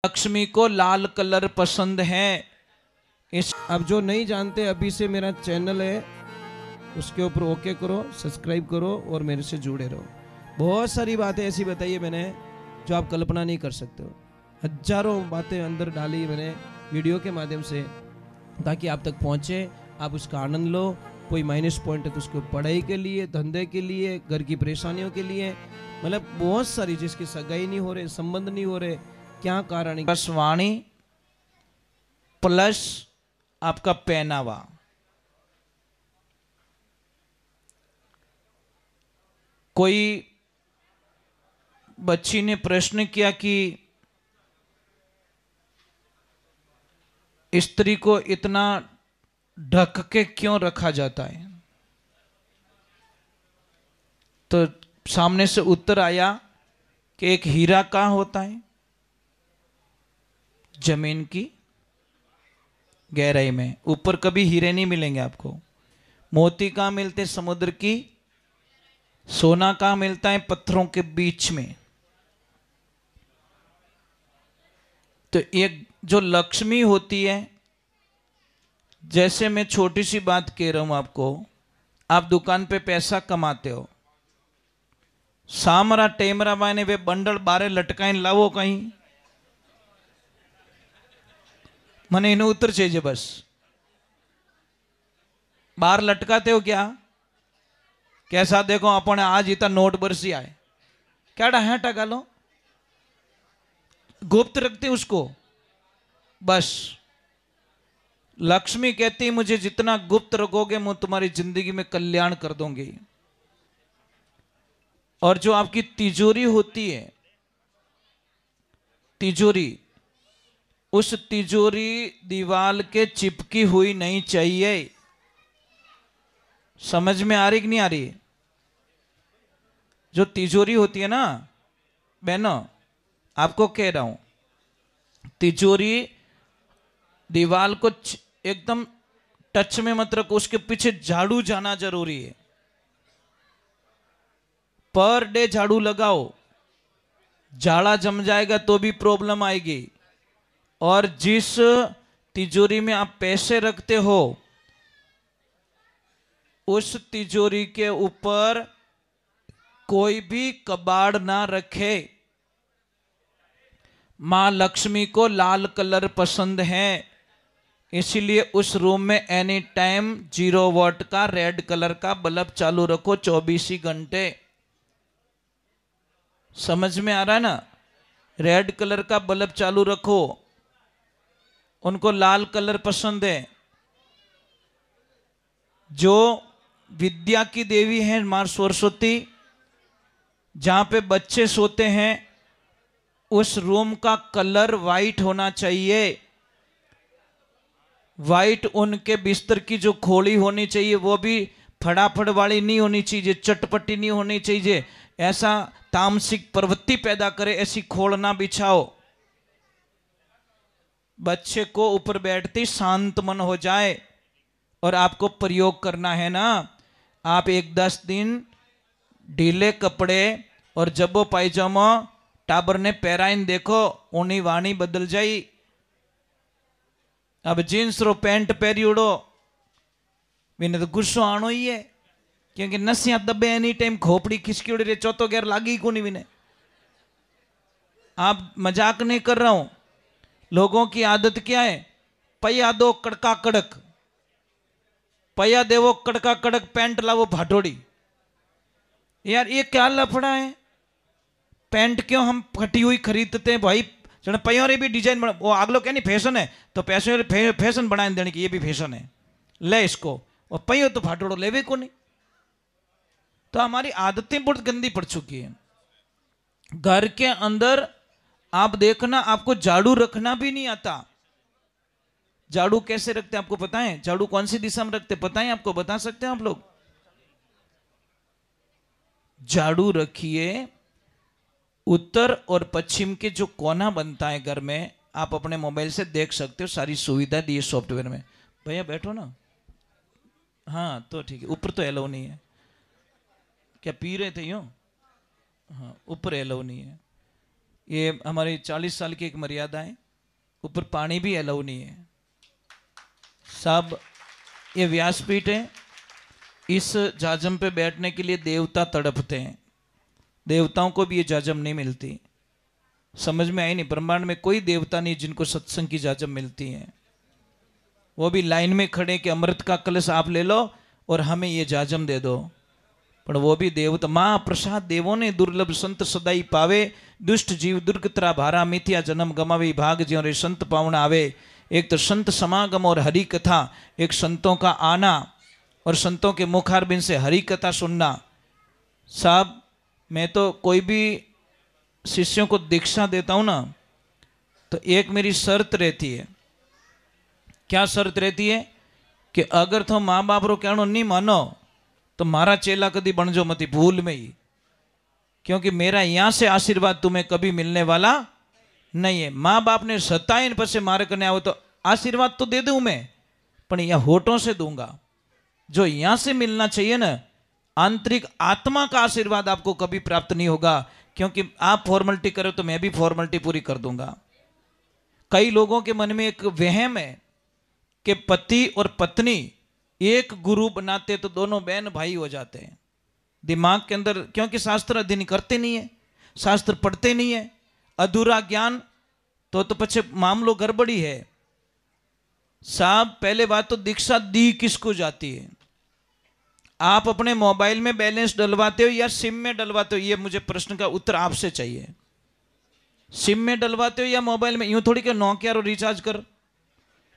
लक्ष्मी को लाल कलर पसंद है। इस अब जो नहीं जानते, अभी से मेरा चैनल है, उसके ऊपर ओके करो, सब्सक्राइब करो और मेरे से जुड़े रहो। बहुत सारी बातें ऐसी बताई है मैंने जो आप कल्पना नहीं कर सकते हो। हजारों बातें अंदर डाली मैंने वीडियो के माध्यम से, ताकि आप तक पहुंचे, आप उसका आनंद लो। कोई माइनस पॉइंट है तो उसको पढ़ाई के लिए, धंधे के लिए, घर की परेशानियों के लिए, मतलब बहुत सारी, जिसकी सगाई नहीं हो रहे, संबंध नहीं हो रहे, क्या कारण है। बस वाणी प्लस आपका पहनावा। कोई बच्ची ने प्रश्न किया कि स्त्री को इतना ढक के क्यों रखा जाता है, तो सामने से उत्तर आया कि एक हीरा कहाँ होता है, जमीन की गहराई में। ऊपर कभी हीरे नहीं मिलेंगे आपको। मोती कहाँ मिलते, समुद्र की। सोना कहाँ मिलता है, पत्थरों के बीच में। तो एक जो लक्ष्मी होती है, जैसे मैं छोटी सी बात कह रहा हूं आपको, आप दुकान पे पैसा कमाते हो, सामरा टेमरा माने वे बंडल बारे लटकाइन लावो कहीं, मने इन्हें उत्तर चाहिए बस। बाहर लटकाते हो क्या, कैसा देखो अपने आज इतना नोट बरसी आए, क्या है टका लो, गुप्त रखते उसको बस। लक्ष्मी कहती मुझे जितना गुप्त रखोगे मैं तुम्हारी जिंदगी में कल्याण कर दूंगी। और जो आपकी तिजोरी होती है, तिजोरी, उस तिजोरी दीवार के चिपकी हुई नहीं चाहिए। समझ में आ रही कि नहीं आ रही। जो तिजोरी होती है ना बहनों, आपको कह रहा हूं, तिजोरी दीवार को एकदम टच में मत रखो, उसके पीछे झाड़ू जाना जरूरी है। पर डे झाड़ू लगाओ, झाड़ा जम जाएगा तो भी प्रॉब्लम आएगी। और जिस तिजोरी में आप पैसे रखते हो, उस तिजोरी के ऊपर कोई भी कबाड़ ना रखे। मां लक्ष्मी को लाल कलर पसंद है, इसीलिए उस रूम में एनी टाइम 0 वॉट का रेड कलर का बल्ब चालू रखो 24 ही घंटे। समझ में आ रहा है ना। रेड कलर का बल्ब चालू रखो। उनको लाल कलर पसंद है। जो विद्या की देवी है मां सरस्वती, जहां पे बच्चे सोते हैं उस रूम का कलर वाइट होना चाहिए। वाइट उनके बिस्तर की जो खोली होनी चाहिए वो भी फटाफट वाली नहीं होनी चाहिए, चटपटी नहीं होनी चाहिए, ऐसा तामसिक प्रवृत्ति पैदा करे ऐसी खोल ना बिछाओ। बच्चे को ऊपर बैठते शांत मन हो जाए। और आपको प्रयोग करना है ना, आप 10 दिन ढीले कपड़े और जब्बो पायजामा टाबर ने पहराइन देखो, ऊनी वाणी बदल जाई। अब जींस रो पैंट पहरी उड़ो, मैंने तो गुस्सो आनो ही है, क्योंकि नसिया दबे एनी टाइम खोपड़ी खिसकी उड़ी रे, चौथो गैर लागी को नहीं विने। आप मजाक नहीं कर रहा हूं। लोगों की आदत क्या है, पया दो कड़का कड़क, पया देवो कड़का कड़क, पैंट लावो भाटोड़ी। यार ये क्या लफड़ा है। पैंट क्यों हम फटी हुई खरीदते हैं भाई, पयों रे भी डिजाइन बना, वो आगलो क्या नहीं फैशन है तो पैसे फैशन बनाए देने की, ये भी फैशन है, ले इसको। और पयो तो फाटोड़ो लेवे को नहीं। तो हमारी आदतें बहुत गंदी पड़ चुकी है। घर के अंदर आप देखना, आपको झाड़ू रखना भी नहीं आता। झाड़ू कैसे रखते हैं आपको पता है? झाड़ू कौन सी दिशा में रखते पता है आपको? बता सकते हैं आप लोग? झाड़ू रखिए उत्तर और पश्चिम के जो कोना बनता है घर में, आप अपने मोबाइल से देख सकते हो, सारी सुविधा दी है सॉफ्टवेयर में। भैया बैठो ना, हाँ तो ठीक है। ऊपर तो एलो नहीं है, क्या पी रहे थे यूं? हाँ ऊपर एलो नहीं है। ये हमारी 40 साल की एक मर्यादा है, ऊपर पानी भी अलाउ नहीं है साहब। ये व्यासपीठ है, इस जाजम पे बैठने के लिए देवता तड़पते हैं, देवताओं को भी ये जाजम नहीं मिलती। समझ में आई नहीं? ब्रह्मांड में कोई देवता नहीं जिनको सत्संग की जाजम मिलती है। वो भी लाइन में खड़े कि अमृत का कलश आप ले लो और हमें ये जाजम दे दो, पर वो भी देवता। माँ प्रसाद देवो ने दुर्लभ संत सदाई पावे, दुष्ट जीव दुर्गतरा भारा मिथ्या जन्म गमावे, भाग ज्यों रे संत पावन आवे। एक तो संत समागम और हरि कथा, एक संतों का आना और संतों के मुखारबिंद से हरि कथा सुनना। साहब मैं तो कोई भी शिष्यों को दीक्षा देता हूं ना, तो एक मेरी शर्त रहती है। क्या शर्त रहती है? कि अगर तो माँ बाप रो कहनो नहीं मानो तो मारा चेला कभी बन जो मती भूल में ही, क्योंकि मेरा यहां से आशीर्वाद तुम्हें कभी मिलने वाला नहीं है। माँ बाप ने सताइन पर से मारे करने आओ तो आशीर्वाद तो दे दूं मैं, पर यह होठों से दूंगा। जो यहां से मिलना चाहिए ना, आंतरिक आत्मा का आशीर्वाद आपको कभी प्राप्त नहीं होगा, क्योंकि आप फॉर्मेलिटी करो तो मैं भी फॉर्मेलिटी पूरी कर दूंगा। कई लोगों के मन में एक वहम है कि पति और पत्नी एक गुरु बनाते तो दोनों बहन भाई हो जाते हैं दिमाग के अंदर, क्योंकि शास्त्र अध्ययन करते नहीं है, शास्त्र पढ़ते नहीं है, अधूरा ज्ञान तो पीछे मामलो गड़बड़ी है साहब। पहले बात तो दीक्षा दी किसको जाती है? आप अपने मोबाइल में बैलेंस डलवाते हो या सिम में डलवाते हो? ये मुझे प्रश्न का उत्तर आपसे चाहिए। सिम में डलवाते हो या मोबाइल में? यूं थोड़ी कि नोकिया रो रिचार्ज कर,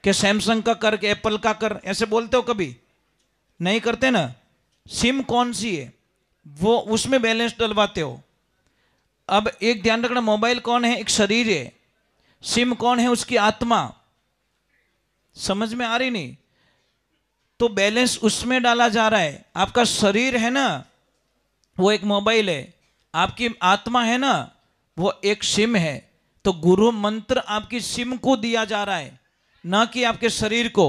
कि सैमसंग का कर, के एप्पल का कर, ऐसे बोलते हो? कभी नहीं करते ना। सिम कौन सी है वो उसमें बैलेंस डलवाते हो। अब एक ध्यान रखना, मोबाइल कौन है? एक शरीर है। सिम कौन है? उसकी आत्मा। समझ में आ रही नहीं? तो बैलेंस उसमें डाला जा रहा है। आपका शरीर है ना वो एक मोबाइल है, आपकी आत्मा है ना वो एक सिम है। तो गुरु मंत्र आपकी सिम को दिया जा रहा है, ना कि आपके शरीर को।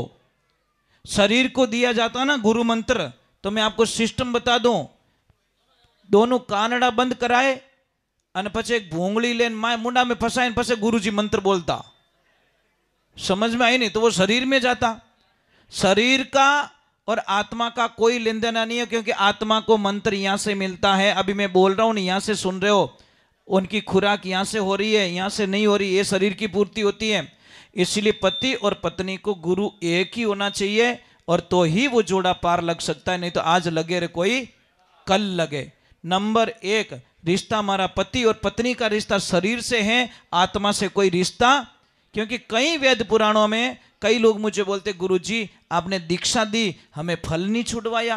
शरीर को दिया जाता ना गुरु मंत्र, तो मैं आपको सिस्टम बता दूं, दोनों कानड़ा बंद कराए અને પછી एक भूंगली लेन माय मुंडा में फंसाए, પછી गुरुजी मंत्र बोलता। समझ में आई नहीं? तो वो शरीर में जाता। शरीर का और आत्मा का कोई लेन देन नहीं है, क्योंकि आत्मा को मंत्र यहां से मिलता है। अभी मैं बोल रहा हूं ना, यहां से सुन रहे हो, उनकी खुराक यहां से हो रही है, यहां से नहीं हो रही, ये शरीर की पूर्ति होती है। इसलिए पति और पत्नी को गुरु एक ही होना चाहिए, और तो ही वो जोड़ा पार लग सकता है, नहीं तो आज लगे रे कोई कल लगे। नंबर एक, रिश्ता हमारा पति और पत्नी का रिश्ता शरीर से है, आत्मा से कोई रिश्ता। क्योंकि कई वेद पुराणों में कई लोग मुझे बोलते, गुरुजी आपने दीक्षा दी, हमें फल नहीं छुड़वाया।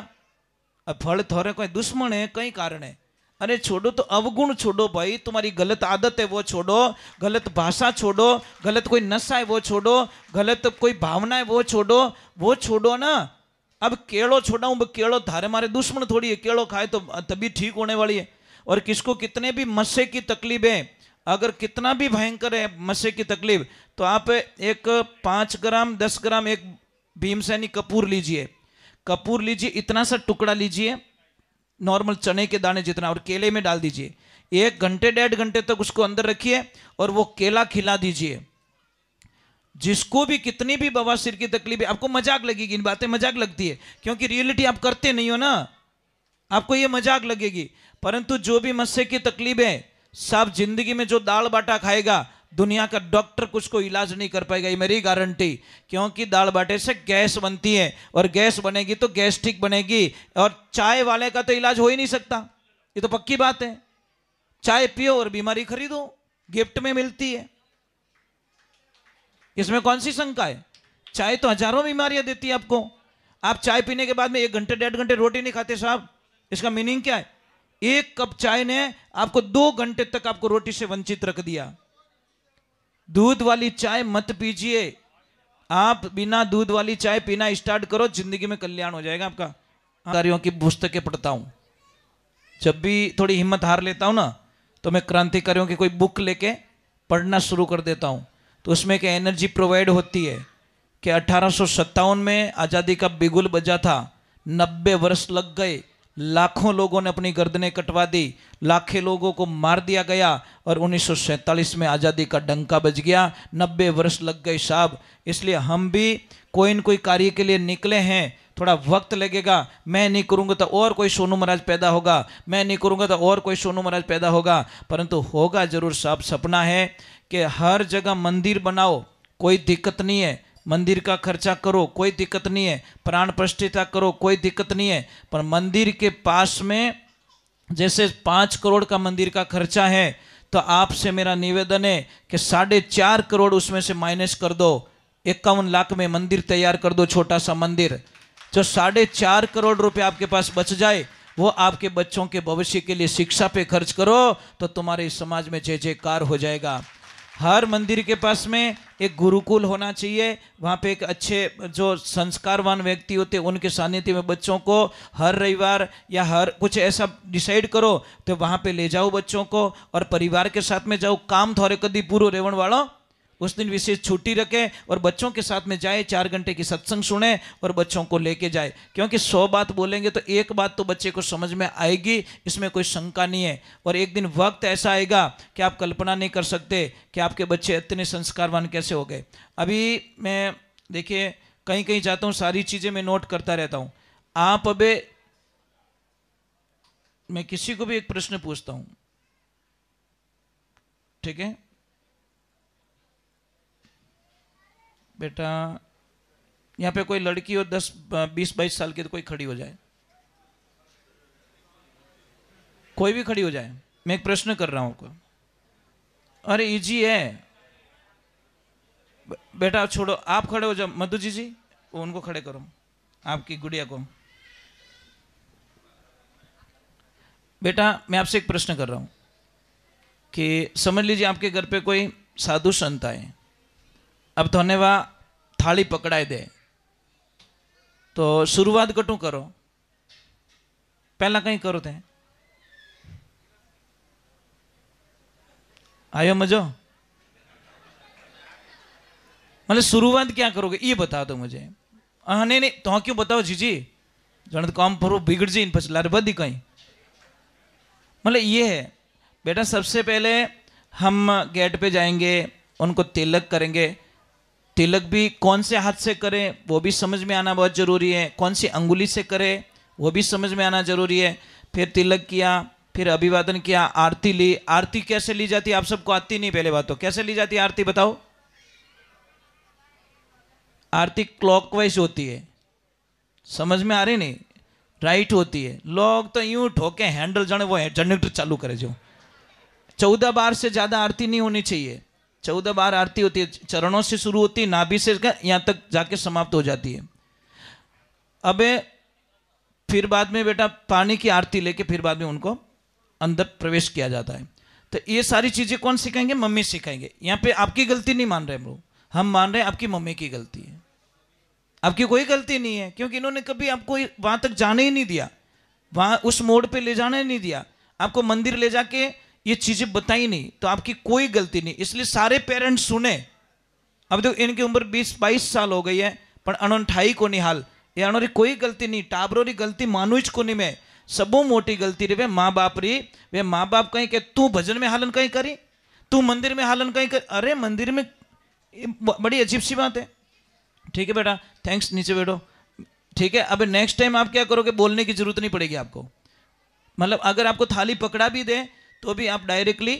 अब फल थोड़े कोई दुश्मन है, कई कारण है। अरे छोड़ो तो अवगुण छोड़ो भाई, तुम्हारी गलत आदत है वो छोड़ो, गलत भाषा छोड़ो, गलत कोई नशा है वो छोड़ो, गलत कोई भावना है वो छोड़ो ना। अब केड़ो छोड़ाऊं, केड़ो थारे मारे दुश्मन थोड़ी है, केड़ो खाए तो तभी ठीक होने वाली है। और किसको कितने भी मस्से की तकलीफ है, अगर कितना भी भयंकर है मस्से की तकलीफ, तो आप एक 5 ग्राम 10 ग्राम एक भीमसेनी कपूर लीजिए, कपूर लीजिए, इतना सा टुकड़ा लीजिए, नॉर्मल चने के दाने जितना, और केले में डाल दीजिए। 1 घंटे 1.5 घंटे तक उसको अंदर रखिए और वो केला खिला दीजिए। जिसको भी कितनी भी बवासीर की तकलीफ है, आपको मजाक लगेगी, इन बातें मजाक लगती है, क्योंकि रियलिटी आप करते नहीं हो ना, आपको ये मजाक लगेगी। परंतु जो भी मस्से की तकलीफ है, सब जिंदगी में जो दाल बाटा खाएगा, दुनिया का डॉक्टर कुछ को इलाज नहीं कर पाएगा, ये मेरी गारंटी। क्योंकि दाल बाटे से गैस बनती है, और गैस बनेगी तो गैस्ट्रिक बनेगी, और चाय वाले का तो इलाज हो ही नहीं सकता, ये तो पक्की बात है। चाय पियो और बीमारी खरीदो, गिफ्ट में मिलती है, इसमें कौन सी शंका है? चाय तो हजारों बीमारियां देती है आपको। आप चाय पीने के बाद में 1 घंटे 1.5 घंटे रोटी नहीं खाते साहब, इसका मीनिंग क्या है? 1 कप चाय ने आपको 2 घंटे तक आपको रोटी से वंचित रख दिया। दूध वाली चाय मत पीजिए, आप बिना दूध वाली चाय पीना स्टार्ट करो, जिंदगी में कल्याण हो जाएगा आपका। कार्यों की पुस्तकें पढ़ता हूं, जब भी थोड़ी हिम्मत हार लेता हूं ना, तो मैं क्रांतिकारियों की कोई बुक लेके पढ़ना शुरू कर देता हूं। तो उसमें क्या एनर्जी प्रोवाइड होती है कि 1857 में आज़ादी का बिगुल बजा था, 90 वर्ष लग गए, लाखों लोगों ने अपनी गर्दनें कटवा दी, लाखों लोगों को मार दिया गया और 1947 में आज़ादी का डंका बज गया। 90 वर्ष लग गए साहब। इसलिए हम भी कोई न कोई कार्य के लिए निकले हैं, थोड़ा वक्त लगेगा। मैं नहीं करूँगा तो और कोई सोनू महाराज पैदा होगा, मैं नहीं करूँगा तो और कोई सोनू महाराज पैदा होगा, परंतु होगा जरूर साहब। सपना है कि हर जगह मंदिर बनाओ, कोई दिक्कत नहीं है, मंदिर का खर्चा करो, कोई दिक्कत नहीं है, प्राण प्रतिष्ठा करो, कोई दिक्कत नहीं है, पर मंदिर के पास में जैसे 5 करोड़ का मंदिर का खर्चा है, तो आपसे मेरा निवेदन है कि 4.5 करोड़ उसमें से माइनस कर दो, 51 लाख में मंदिर तैयार कर दो, छोटा सा मंदिर। जो 4.5 करोड़ रुपए आपके पास बच जाए, वो आपके बच्चों के भविष्य के लिए शिक्षा पे खर्च करो, तो तुम्हारे समाज में जय जयकार हो जाएगा। हर मंदिर के पास में एक गुरुकुल होना चाहिए, वहाँ पे एक अच्छे जो संस्कारवान व्यक्ति होते हैं उनके सानिध्य में बच्चों को हर रविवार या हर कुछ ऐसा डिसाइड करो तो वहाँ पे ले जाओ बच्चों को, और परिवार के साथ में जाओ। काम थोड़े कदी पूरो रेवण वालों उस दिन विशेष छुट्टी रखे और बच्चों के साथ में जाए, 4 घंटे की सत्संग सुने और बच्चों को लेके जाए, क्योंकि 100 बात बोलेंगे तो एक बात तो बच्चे को समझ में आएगी, इसमें कोई शंका नहीं है। और एक दिन वक्त ऐसा आएगा कि आप कल्पना नहीं कर सकते कि आपके बच्चे इतने संस्कारवान कैसे हो गए। अभी मैं देखिए कहीं कहीं जाता हूँ, सारी चीज़ें मैं नोट करता रहता हूँ। आप अबे मैं किसी को भी एक प्रश्न पूछता हूँ, ठीक है बेटा, यहाँ पे कोई लड़की हो 10 20 22 साल की, तो कोई खड़ी हो जाए, कोई भी खड़ी हो जाए। मैं एक प्रश्न कर रहा हूँ आपको, अरे इजी है बेटा, छोड़ो आप खड़े हो जाओ। मधु जी उनको खड़े करो, आपकी गुड़िया को। बेटा मैं आपसे एक प्रश्न कर रहा हूँ कि समझ लीजिए आपके घर पे कोई साधु संत आए, अब थोने वा थाली पकड़ाई दे, तो शुरुआत कटू करो, पहला कहीं करो थे आयो मजो, मतलब शुरुआत क्या करोगे ये बता दो मुझे। हाँ नहीं तो क्यों बताओ जीजी, जन काम पर बिगड़ जी लार बदी कहीं, मतलब ये है बेटा। सबसे पहले हम गेट पे जाएंगे, उनको तिलक करेंगे। तिलक भी कौन से हाथ से करें वो भी समझ में आना बहुत ज़रूरी है, कौन सी अंगुली से करें वो भी समझ में आना ज़रूरी है। फिर तिलक किया, फिर अभिवादन किया, आरती ली। आरती कैसे ली जाती है आप सबको आती नहीं, पहले बात तो कैसे ली जाती है आरती बताओ। आरती क्लॉकवाइज होती है, समझ में आ रही नहीं, राइट होती है। लोग तो यूं ठोके हैंडल जाने वो जनरेटर चालू करे जो। 14 बार से ज़्यादा आरती नहीं होनी चाहिए। 14 बार आरती होती है, चरणों से शुरू होती है, नाभि से यहाँ तक जाके समाप्त हो जाती है। अब फिर बाद में बेटा पानी की आरती लेके फिर बाद में उनको अंदर प्रवेश किया जाता है। तो ये सारी चीज़ें कौन सिखाएंगे? मम्मी सिखाएंगे। यहाँ पे आपकी गलती नहीं मान रहे हम लोग, हम मान रहे हैं आपकी मम्मी की गलती है। आपकी कोई गलती नहीं है, क्योंकि इन्होंने कभी आपको वहाँ तक जाने ही नहीं दिया, वहाँ उस मोड़ पे ले जाने नहीं दिया, आपको मंदिर ले जाके ये चीज़ें बताई नहीं, तो आपकी कोई गलती नहीं। इसलिए सारे पेरेंट्स सुने। अब देखो इनकी उम्र 20-22 साल हो गई है, पर अनठाई को नहीं हाल, ये अनोरी कोई गलती नहीं, टाबरोरी गलती मानू को नहीं। मैं सबो मोटी गलती रे वे माँ बाप री। वे माँ बाप कहीं के तू भजन में हालन कहीं करी, तू मंदिर में हालन कहीं कर। अरे मंदिर में बड़ी अजीब सी बात है। ठीक है बेटा, थैंक्स, नीचे बैठो। ठीक है, अब नेक्स्ट टाइम आप क्या करोगे, बोलने की जरूरत नहीं पड़ेगी आपको। मतलब अगर आपको थाली पकड़ा भी दे तो भी आप डायरेक्टली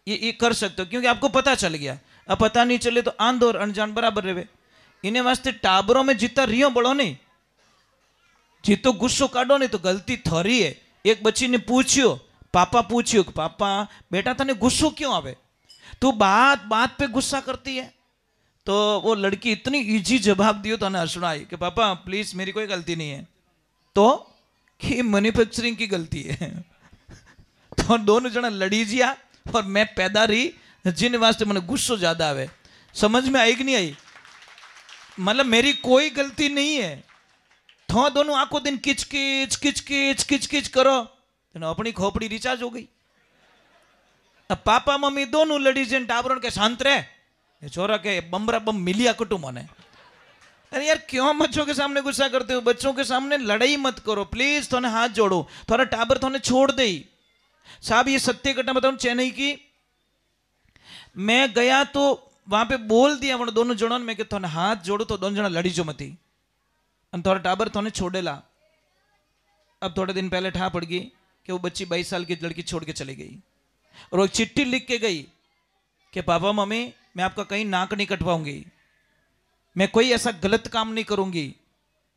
ये कर सकते हो, क्योंकि आपको पता चल गया। अब पता नहीं चले तो आंध और अनजान बराबर रहे। इन्हें वास्ते टाबरों में जितना रियो बड़ो नहीं, जितो गुस्सो काटो नहीं, तो गलती थोड़ी है। एक बच्ची ने पूछियो, पापा पूछियो कि पापा बेटा तने गुस्सो क्यों आवे, तू बात बात पे गुस्सा करती है। तो वो लड़की इतनी इजी जवाब दियो तो हंसनाई कि पापा प्लीज मेरी कोई गलती नहीं है, तो कि मैन्युफैक्चरिंग की गलती है। तो दोनों जना लड़ी जिया और मैं पैदा रही, जिन वास्ते मैंने गुस्सो ज्यादा आवे। समझ में आई कि नहीं आई? मतलब मेरी कोई गलती नहीं है। तो दोनों आंखों दिन किच किच किच किच किच किच करो तो अपनी खोपड़ी रिचार्ज हो गई। अब पापा मम्मी दोनों लड़ी जिन टाबरों के शांत रहे, छोरा के बमरा बम मिलिया कुटुंब ने अरे यार क्यों बच्चों के सामने गुस्सा करते हो? बच्चों के सामने लड़ाई मत करो प्लीज। थोड़े हाथ जोड़ो, थोड़ा टाबर थोड़े छोड़ दे। साहब ये सत्य घटना बताऊं चेन्नई की। मैं गया तो वहां पे बोल दिया उन दोनों जणों में कि थोड़े हाथ जोड़ो, तो दोनों जना लड़ी जो मती और थोड़ा टाबर थोड़े छोड़ेला। अब थोड़े दिन पहले ठा पड़ गई कि वो बच्ची 22 साल की लड़की छोड़ के चली गई और वो चिट्ठी लिख के गई कि पापा मम्मी मैं आपका कहीं नाक नहीं कटवाऊंगी, मैं कोई ऐसा गलत काम नहीं करूंगी,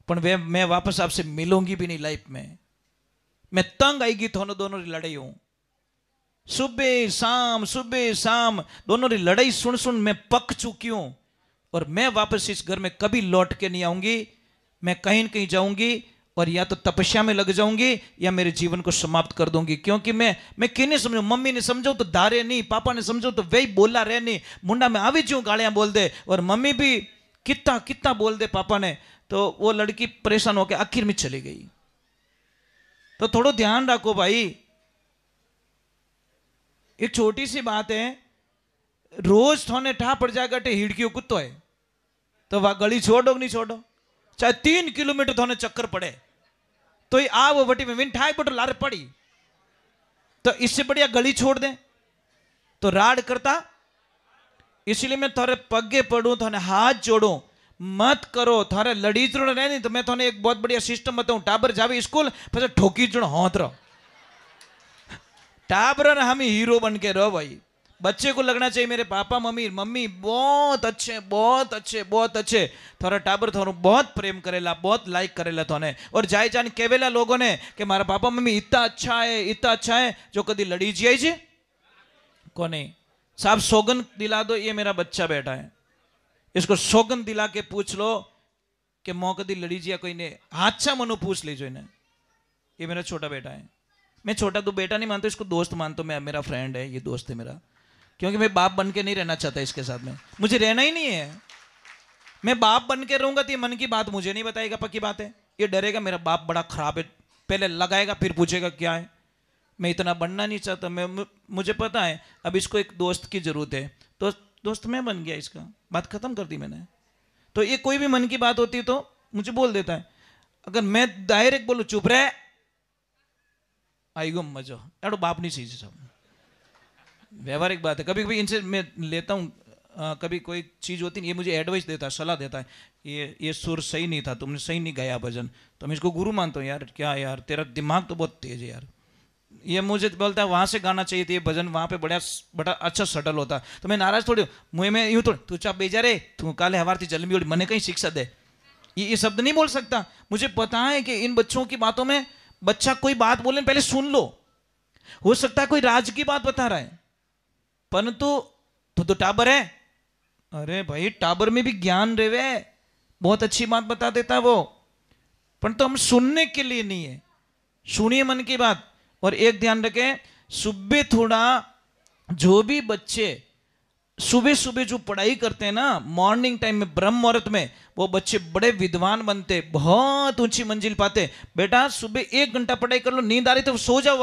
पर मैं वापस आपसे मिलूंगी भी नहीं लाइफ में। मैं तंग आएगी दोनों दोनों की लड़ाई हूं। सुबह शाम दोनों की लड़ाई सुन सुन मैं पक चुकी हूं और मैं वापस इस घर में कभी लौट के नहीं आऊंगी। मैं कहीं न कहीं जाऊंगी और या तो तपस्या में लग जाऊंगी या मेरे जीवन को समाप्त कर दूंगी। क्योंकि मैं किन्हें समझू, मम्मी ने समझो तो दारे नहीं, पापा ने समझो तो वही बोला रहे नहीं, मुंडा में आवी क्यों गालियां बोल दे और मम्मी भी कितना कितना बोल दे पापा ने। तो वो लड़की परेशान होकर आखिर में चली गई। तो थोड़ा ध्यान रखो भाई। एक छोटी सी बात है, रोज थोने ठा पड़ जाएगा टे हिड़कियों कुत्तो है तो वह गली छोड़ो नहीं छोड़ो, चाहे 3 किलोमीटर थोने चक्कर पड़े तो ही आ वो वटी में विन ठाई बटो लारे पड़ी, तो इससे बढ़िया गली छोड़ दे तो राड करता। इसलिए मैं थोड़े पगे पड़ू, थोड़े हाथ जोड़ू, मत करो। थारे लड़ी जुड़ रहे नहीं तो मैं थोड़े एक बहुत बढ़िया सिस्टम बताऊं। टाबर जावे स्कूल फिर ठोकी जुड़ होत रहो, टाबर हम हीरो बन के रहो भाई। बच्चे को लगना चाहिए मेरे पापा मम्मी मम्मी बहुत अच्छे बहुत अच्छे बहुत अच्छे। थोड़ा टाबर थोड़ा बहुत प्रेम करेला, बहुत लाइक करेला थोने और जाए जान केवेला लोगों ने कि मारा पापा मम्मी इतना अच्छा है इतना अच्छा है, जो कभी लड़ी जिया जी कोने। साहब सौगन दिला दो, ये मेरा बच्चा बैठा है, इसको सौगन दिला के पूछ लो कि मौ कदी लड़ी जिया कोई ने, हादसा मनो पूछ लीजिए इन्हें। ये मेरा छोटा बेटा है। मैं छोटा तो बेटा नहीं मानता, इसको दोस्त मानता हूं। मैं, मेरा फ्रेंड है, ये दोस्त है मेरा। क्योंकि मैं बाप बन के नहीं रहना चाहता इसके साथ में, मुझे रहना ही नहीं है। मैं बाप बन के रहूंगा तो ये मन की बात मुझे नहीं बताएगा, पक्की बात है। ये डरेगा मेरा बाप बड़ा खराब है, पहले लगाएगा फिर पूछेगा क्या है। मैं इतना बनना नहीं चाहता। मुझे पता है अब इसको एक दोस्त की जरूरत है, तो दोस्त मैं बन गया इसका, बात खत्म कर दी मैंने। तो ये कोई भी मन की बात होती है तो मुझे बोल देता है। अगर मैं डायरेक्ट बोलूं चुप रहे आई गो मजो, एडो बाप नहीं चीज सब व्यवहारिक बात है। कभी कभी इनसे मैं लेता हूँ, कभी कोई चीज़ होती है ये मुझे एडवाइस देता है, सलाह देता है, ये सुर सही नहीं था, तुमने सही नहीं गाया भजन। तो मैं इसको गुरु मानता हूँ, यार क्या यार तेरा दिमाग तो बहुत तेज है यार। ये मुझे बोलता है वहाँ से गाना चाहिए था ये भजन, वहाँ पे बड़ा अच्छा सटल होता। तो मैं नाराज थोड़ी मुँह में यूँ थोड़ी तू चाप बेजा रे तू काले हवार थी जलमी उड़ी मने कहीं शिक्षा दे, ये शब्द नहीं बोल सकता। मुझे पता है कि इन बच्चों की बातों में बच्चा कोई बात बोले पहले सुन लो, हो सकता है कोई राज की बात बता रहा है, परंतु तो टाबर है। अरे भाई टाबर में भी ज्ञान रेवे, बहुत अच्छी बात बता देता है वो, परंतु हम सुनने के लिए नहीं है। सुनिए मन की बात। और एक ध्यान रखें, सुबह थोड़ा जो भी बच्चे सुबह सुबह जो पढ़ाई करते हैं ना मॉर्निंग टाइम में ब्रह्म मुहूर्त में, वो बच्चे बड़े विद्वान बनते, बहुत ऊंची मंजिल पाते। बेटा सुबह 1 घंटा पढ़ाई कर लो, नींद आ रही तो सो जाओ,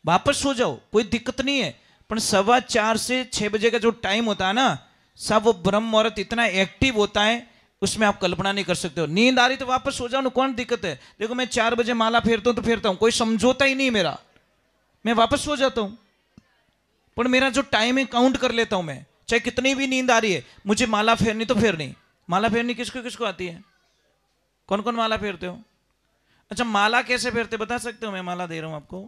वापस सो जाओ, कोई दिक्कत नहीं है। पर 4:15 से 6 बजे का जो टाइम होता है ना सब, वो ब्रह्म मुहूर्त इतना एक्टिव होता है, उसमें आप कल्पना नहीं कर सकते हो। नींद आ रही तो वापस सो जाओ ना, कौन दिक्कत है। देखो मैं 4 बजे माला फेरता हूं तो फेरता हूं, कोई समझौता ही नहीं मेरा, मैं वापस सो जाता हूं। पर मेरा जो टाइम है काउंट कर लेता हूं मैं, चाहे कितनी भी नींद आ रही है, मुझे माला फेरनी तो फेरनी। माला फेरनी किसको किसको आती है? कौन कौन माला फेरते हो? अच्छा माला कैसे फेरते बता सकते हो? मैं माला दे रहा हूं आपको,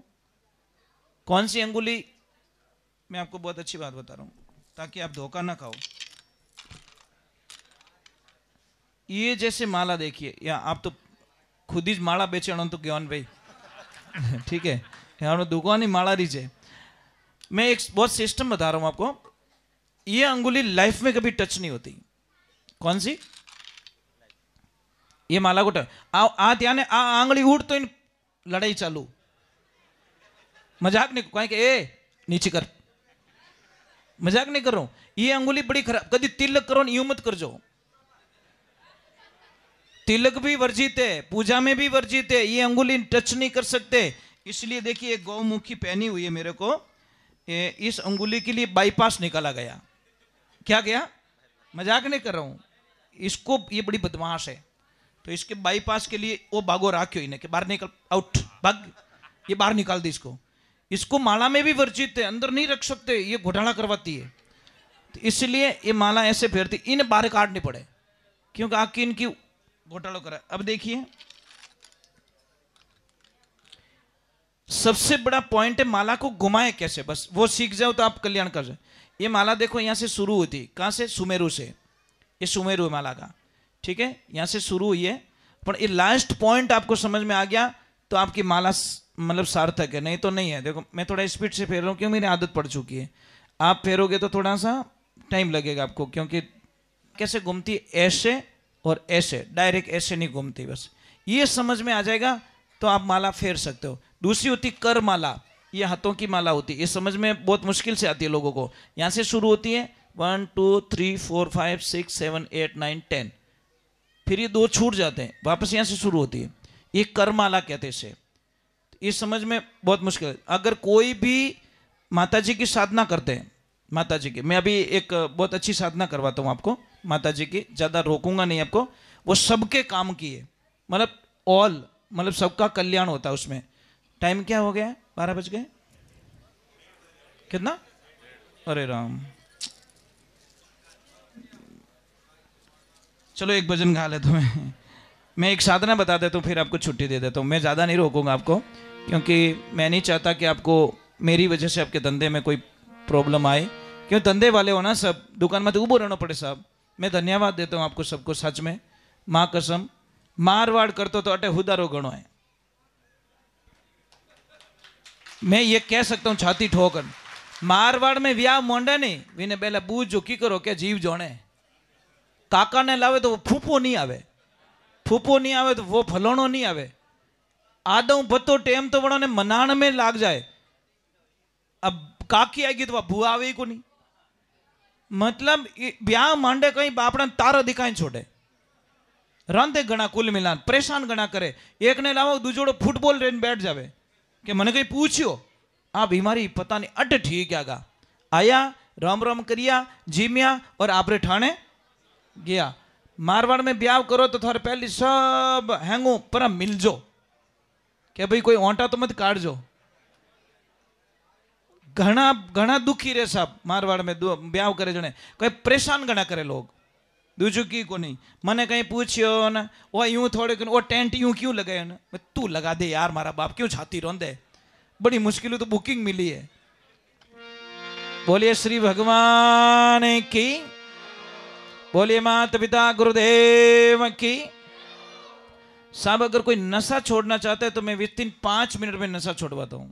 कौन सी अंगुली, मैं आपको बहुत अच्छी बात बता रहा हूं ताकि आप धोखा ना खाओ। ये जैसे माला देखिए, या आप तो खुद ही माला बेचे तो ज्ञान भाई ठीक है, यहाँ दुकान ही माला रीचे। मैं एक बहुत सिस्टम बता रहा हूं आपको। ये अंगुली लाइफ में कभी टच नहीं होती। कौन सी? ये माला को आने आंगली उठ तो इन लड़ाई चालू, मजाक नहीं, कहें कि ए नीचे कर, मजाक नहीं कर रहा हूं। ये अंगुली बड़ी खराब, कभी तिलक करो यूं मत कर जाओ, तिलक भी वर्जित है, पूजा में भी वर्जित है, ये अंगुली टच नहीं कर सकते। इसलिए देखिए गौमुखी पहनी हुई है मेरे को, इस अंगुली के लिए बाईपास निकाला गया। क्या गया? मजाक नहीं कर रहा हूं। इसको ये बड़ी बदमाश है, तो इसके बाईपास के लिए वो भागो राख्यो इन्हें कि बाहर निकल, आउट भाग, ये बाहर निकाल दी इसको। इसको माला में भी वर्जित है, अंदर नहीं रख सकते, ये घोटाला करवाती है। तो इसलिए ये माला ऐसे फेरती, इन्हें बाहर काटनी पड़े क्योंकि आके इनकी घोटाला करा। अब देखिए सबसे बड़ा पॉइंट है माला को घुमाए कैसे, बस वो सीख जाओ तो आप कल्याण कर जाए। ये माला देखो यहां से शुरू होती, कहां से, सुमेरु से, ये सुमेरु है माला का, ठीक है, यहां से शुरू हुई है, पर ये लास्ट पॉइंट आपको समझ में आ गया तो आपकी माला मतलब सार्थक है, नहीं तो नहीं है। देखो मैं थोड़ा स्पीड से फेर रहा हूं क्यों, मेरी आदत पड़ चुकी है। आप फेरोगे तो थोड़ा सा टाइम लगेगा आपको, क्योंकि कैसे घूमती, ऐसे और ऐसे, डायरेक्ट ऐसे नहीं घूमती। बस ये समझ में आ जाएगा तो आप माला फेर सकते हो। दूसरी होती कर माला, ये हाथों की माला होती है, ये समझ में बहुत मुश्किल से आती है लोगों को। यहां से शुरू होती है 1 2 3 4 5 6 7 8 9 10, फिर ये 2 छूट जाते हैं, वापस यहां से शुरू होती है, ये कर माला कहते हैं इसे। ये समझ में बहुत मुश्किल है। अगर कोई भी माता जी की साधना करते हैं, माता जी की, मैं अभी एक बहुत अच्छी साधना करवाता हूँ आपको माता जी की, ज़्यादा रोकूंगा नहीं आपको, वो सबके काम की है, मतलब ऑल, मतलब सबका कल्याण होता है उसमें। टाइम क्या हो गया है, 12 बज गए, कितना, अरे राम, चलो एक भजन गा लेता हूँ मैं एक साधना बता देता हूँ, फिर आपको छुट्टी दे देता हूँ। मैं ज़्यादा नहीं रोकूंगा आपको, क्योंकि मैं नहीं चाहता कि आपको मेरी वजह से आपके धंधे में कोई प्रॉब्लम आए, क्यों धंधे वाले हो ना सब, दुकान में तो उबो रहना पड़े साहब। मैं धन्यवाद देता हूँ आपको सबको, सच में माँ कसम, मारवाड़ करते तो अटे हुदारो गणो है, मैं ये कह सकता हूँ छाती ठोकर। मारवाड़ में व्याह मोंडे नहीं, विने पहले बूझ जो की करो क्या जीव जोने, काका ने लावे तो वो फूफो नहीं आवे, फूफो नहीं आवे तो वो फलोणो नहीं आवे, आदो बतो टेम तो बड़ो ने मनाण में लाग जाए। अब काकी आएगी तो वह बुआ आवे को नहीं, मतलब ब्याह मांडे कहीं बापड़ा तारा दिखाई छोड़े, रंधे गणा कुल मिलान परेशान गणा करे। एक ने लावो दूजोड़ो फुटबॉल रेन बैठ जावे कि मैंने कहीं पूछियो आ बीमारी पता नहीं अट ठीक है गा, आया राम राम करिया जीमिया और आपरे ठाणे गया। मारवाड़ में ब्याह करो तो थारे पहली सब हैंगो पर मिल जो कि भाई कोई ओंटा तो मत काट जो। घना घना दुखी रे साहब मारवाड़ में ब्याह करे जने, कोई परेशान घना करे लोग, दूजू की को नहीं। मैंने कहीं पूछियो ना वो यूं थोड़े वो टेंट यूं क्यों लगाए ना, तू लगा दे यार, मारा बाप क्यों छाती रोंदे, बड़ी मुश्किल तो बुकिंग मिली है। बोलिए श्री भगवान की, बोलिए माता पिता गुरुदेव की। साहब अगर कोई नशा छोड़ना चाहता है तो मैं विद इन 5 मिनट में नशा छोड़वाता हूं।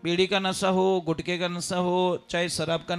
बीड़ी का नशा हो, गुटखे का नशा हो, चाहे शराब का